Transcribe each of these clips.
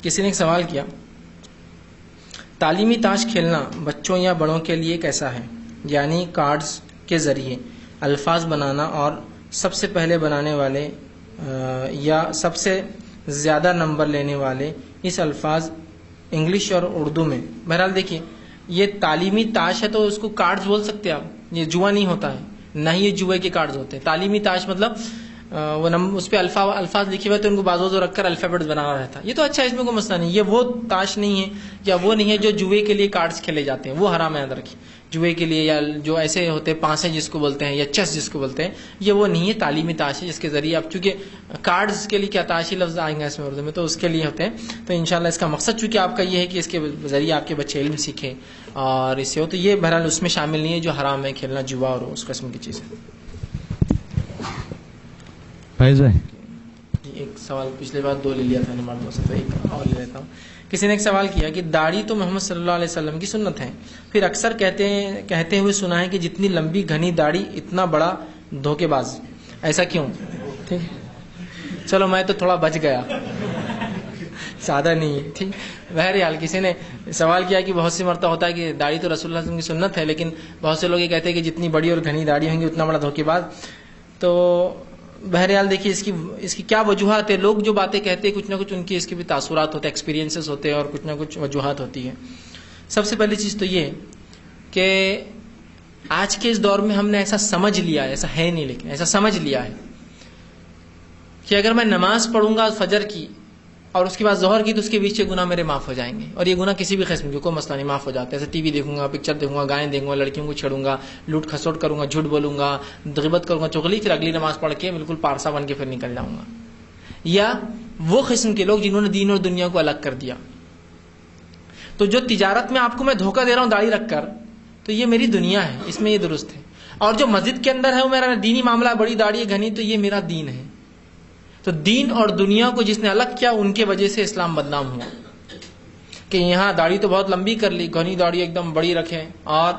کسی نے ایک سوال کیا، تعلیمی تاش کھیلنا بچوں یا بڑوں کے لیے کیسا ہے؟ یعنی کارڈز کے ذریعے الفاظ بنانا اور سب سے پہلے بنانے والے یا سب سے زیادہ نمبر لینے والے اس الفاظ انگلش اور اردو میں. بہرحال دیکھیے، یہ تعلیمی تاش ہے تو اس کو کارڈز بول سکتے ہیں آپ. یہ جوا نہیں ہوتا ہے، نہ ہی یہ جوئے کے کارڈز ہوتے ہیں. تعلیمی تاش مطلب وہ اس پہ الفاظ لکھے ہوئے تو ان کو بازو رکھ کر الفابیٹس بنا ہوا رہتا ہے. یہ تو اچھا ہے، اس میں کوئی مسئلہ نہیں. یہ وہ تاش نہیں ہے یا وہ نہیں ہے جو جوئے کے لیے کارڈز کھیلے جاتے ہیں، وہ حرام ہے. یاد رکھیے، جوئے کے لیے یا جو ایسے ہوتے ہیں پانسے جس کو بولتے ہیں یا چیس جس کو بولتے ہیں، یہ وہ نہیں ہے. تعلیمی تاش ہے جس کے ذریعے آپ، چونکہ کارڈز کے لیے کیا تاشی لفظ آئیں گے اس میں اردو میں، تو اس کے لیے ہوتے ہیں. تو انشاءاللہ اس کا مقصد چونکہ آپ کا یہ ہے کہ اس کے ذریعے آپ کے بچے علم سیکھیں اور اس سے ہو، تو یہ بہرحال اس میں شامل نہیں ہے جو حرام ہے کھیلنا، جوا اور اس قسم کی چیزیں. فائز بھائی ایک سوال پچھلے بار 2 لے لیا تھا نمبر سے، تو ایک اور لے لیتا ہوں. کسی نے ایک سوال کیا کہ داڑھی تو محمد صلی اللہ علیہ وسلم کی سنت ہے، پھر اکثر کہتے ہوئے سنا ہے کہ جتنی لمبی گھنی داڑھی اتنا بڑا دھوکے باز. ایسا کیوں؟ ٹھیک، چلو میں تو تھوڑا بچ گیا، زیادہ نہیں ہے. ٹھیک، بہرحال کسی نے سوال کیا کہ بہت سی مرتبہ ہوتا ہے کہ داڑھی تو رسول اللہ صلی اللہ علیہ وسلم کی سنت ہے، لیکن بہت سے لوگ یہ کہتے ہیں کہ جتنی بڑی اور گھنی داڑھی ہوں گی اتنا بڑا دھوکے باز. تو بہرحال دیکھیے اس کی کیا وجوہات ہے. لوگ جو باتیں کہتے ہیں کچھ نہ کچھ ان کی اس کے بھی تاثرات ہوتے ہیں، ایکسپیرینسز ہوتے ہیں اور کچھ نہ کچھ وجوہات ہوتی ہیں. سب سے پہلی چیز تو یہ کہ آج کے اس دور میں ہم نے ایسا سمجھ لیا ہے، ایسا ہے نہیں لیکن ایسا سمجھ لیا ہے کہ اگر میں نماز پڑھوں گا فجر کی اور اس کے بعد ظہر کی تو اس کے بیچ کے گناہ میرے معاف ہو جائیں گے. اور یہ گناہ کسی بھی قسم کے کوئی مسئلہ نہیں، معاف ہو جاتے ہیں. ایسے ٹی وی دیکھوں گا، پکچر دیکھوں گا، گانے دیکھوں گا، لڑکیوں کو چھیڑوں گا، لوٹ کھسوٹ کروں گا، جھوٹ بولوں گا، غیبت کروں گا، چغلی، پھر اگلی نماز پڑھ کے بالکل پارسا بن کے پھر نکل جاؤں گا. یا وہ قسم کے لوگ جنہوں نے دین اور دنیا کو الگ کر دیا. تو جو تجارت میں آپ کو میں دھوکہ دے رہا ہوں داڑھی رکھ کر، تو یہ میری دنیا ہے، اس میں یہ درست ہے. اور جو مسجد کے اندر ہے وہ میرا دینی معاملہ، بڑی داڑھی گھنی، تو یہ میرا دین ہے. تو دین اور دنیا کو جس نے الگ کیا ان کے وجہ سے اسلام بدنام ہوا. کہ یہاں داڑھی تو بہت لمبی کر لی، گھنی داڑھی ایک دم بڑی رکھے، اور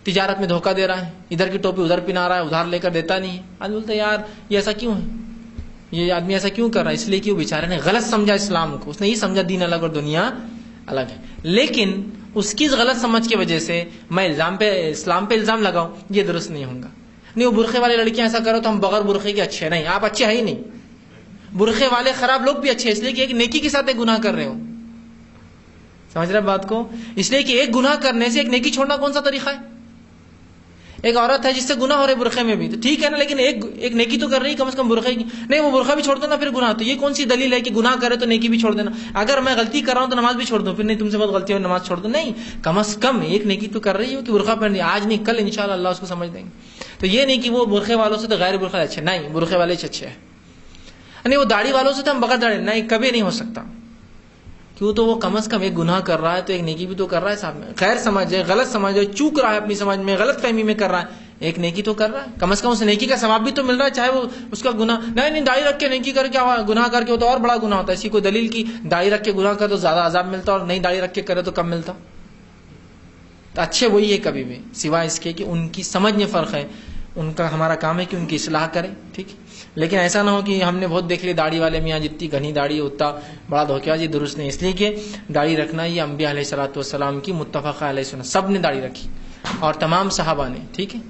تجارت میں دھوکہ دے رہا ہے، ادھر کی ٹوپی ادھر پہنا رہا ہے، ادھار لے کر دیتا نہیں ہے. آج بولتے یار یہ ایسا کیوں ہے، یہ آدمی ایسا کیوں کر رہا ہے؟ اس لیے کہ وہ بیچارے نے غلط سمجھا اسلام کو. اس نے یہ سمجھا دین الگ اور دنیا الگ ہے. لیکن اس کی غلط سمجھ کی وجہ سے میں اسلام پہ الزام لگاؤں، یہ درست نہیں ہوگا. نہیں وہ برقعے والے لڑکیاں ایسا کرو تو ہم بغیر برقعے کے اچھے نہیں. آپ اچھے ہیں ہی نہیں. برقعے والے خراب لوگ بھی اچھے، اس لیے کہ ایک نیکی کے ساتھ ایک گناہ کر رہے ہو. سمجھ رہے بات کو؟ اس لیے کہ ایک گناہ کرنے سے ایک نیکی چھوڑنا کون سا طریقہ ہے؟ ایک عورت ہے جس سے گناہ ہو رہے برقعے میں بھی، تو ٹھیک ہے نا، لیکن ایک نیکی تو کر رہی کم از کم برقعے کی. نہیں وہ برقعہ بھی چھوڑ دو نا پھر گناہ. تو یہ کون سی دلیل ہے کہ گناہ کرے تو نیکی بھی چھوڑ دینا؟ اگر میں غلطی کر رہا ہوں تو نماز بھی چھوڑ دوں؟ پھر نہیں تم سے بہت غلطی ہو نماز چھوڑ دو. نہیں، کم از کم ایک نیکی تو کر رہی ہو کہ برقعہ پہن دی. آج نہیں کل انشاءاللہ اللہ اس کو سمجھ دیں گے. تو یہ نہیں کہ وہ برقعے والوں سے تو غیر برقعے اچھے، نہیں، برقعے والے اچھے ہیں. نہیں وہ داڑھی والوں سے تو ہم بغیر داڑھی، نہیں، کبھی نہیں ہو سکتا. کیوں؟ تو وہ کم از کم ایک گناہ کر رہا ہے تو ایک نیکی بھی تو کر رہا ہے. صاحب میں غیر سمجھ ہے، غلط سمجھ ہے، چوک رہا ہے اپنی سمجھ میں، غلط فہمی میں کر رہا ہے، ایک نیکی تو کر رہا ہے. کم از کم اس نیکی کا ثواب بھی تو مل رہا ہے، چاہے وہ اس کا گناہ. نہیں داڑھی رکھ کے نیکی کر کے گناہ کر کے وہ تو اور بڑا گناہ ہوتا ہے. اسی کو دلیل کی داڑھی رکھ کے گناہ کر تو زیادہ عذاب ملتا اور نہیں داڑھی رکھ کے کرے تو کم ملتا. تو اچھے وہی ہے کبھی بھی، سوائے اس کے کہ ان کی سمجھ میں فرق ہے. ان کا ہمارا کام ہے کہ ان کی اصلاح کریں، ٹھیک. لیکن ایسا نہ ہو کہ ہم نے بہت دیکھ لی داڑھی والے میاں جتنی گھنی داڑھی اتنا بڑا دھوکہ باز، یہ درست نہیں. اس لیے کہ داڑھی رکھنا یہ انبیاء علیہ الصلوۃ والسلام کی متفقہ علیہ سنت، سب نے داڑھی رکھی اور تمام صحابہ نے، ٹھیک ہے.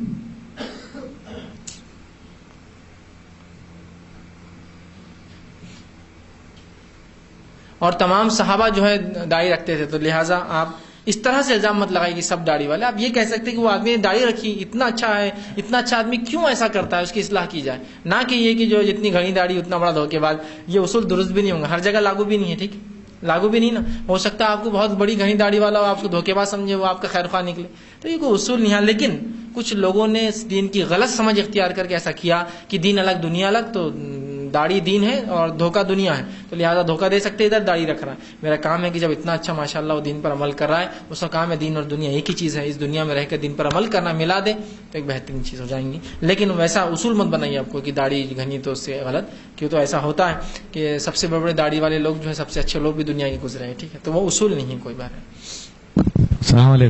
اور تمام صحابہ جو ہے داڑھی رکھتے تھے. تو لہٰذا آپ اس طرح سے الزام مت لگائے کہ سب داڑھی والے. آپ یہ کہہ سکتے کہ وہ آدمی نے داڑھی رکھی، اتنا اچھا ہے، اتنا اچھا آدمی کیوں ایسا کرتا ہے، اس کی اصلاح کی جائے. نہ کہ یہ کہ جو جتنی گھنی داڑھی اتنا بڑا دھوکے باز. یہ اصول درست بھی نہیں ہوگا، ہر جگہ لاگو بھی نہیں ہے، ٹھیک، لاگو بھی نہیں نا. ہو سکتا ہے آپ کو بہت بڑی گھنی داڑھی والا آپ کو دھوکے باز سمجھے، وہ آپ کا خیر خواہ نکلے. تو یہ کوئی اصول نہیں ہے. لیکن کچھ لوگوں نے دین کی غلط سمجھ اختیار کر کے ایسا کیا کہ دین الگ دنیا الگ. تو داڑھی دین ہے اور دھوکہ دنیا ہے، تو لہٰذا دھوکہ دے سکتے، ادھر داڑھی رکھ رہا ہے. میرا کام ہے کہ جب اتنا اچھا ماشاءاللہ وہ دین پر عمل کر رہا ہے، اس کا کام ہے دین اور دنیا ایک ہی چیز ہے، اس دنیا میں رہ کر دین پر عمل کرنا، ملا دے تو ایک بہترین چیز ہو جائیں گی. لیکن ویسا اصول مت بنائیے آپ کو کہ داڑھی گھنی تو اس سے غلط. کیوں؟ تو ایسا ہوتا ہے کہ سب سے بڑے بڑے داڑھی والے لوگ جو ہے سب سے اچھے لوگ بھی دنیا کے گزرے ہیں، ٹھیک ہے. تو وہ اصول نہیں ہے کوئی بات ہے. السلام علیکم.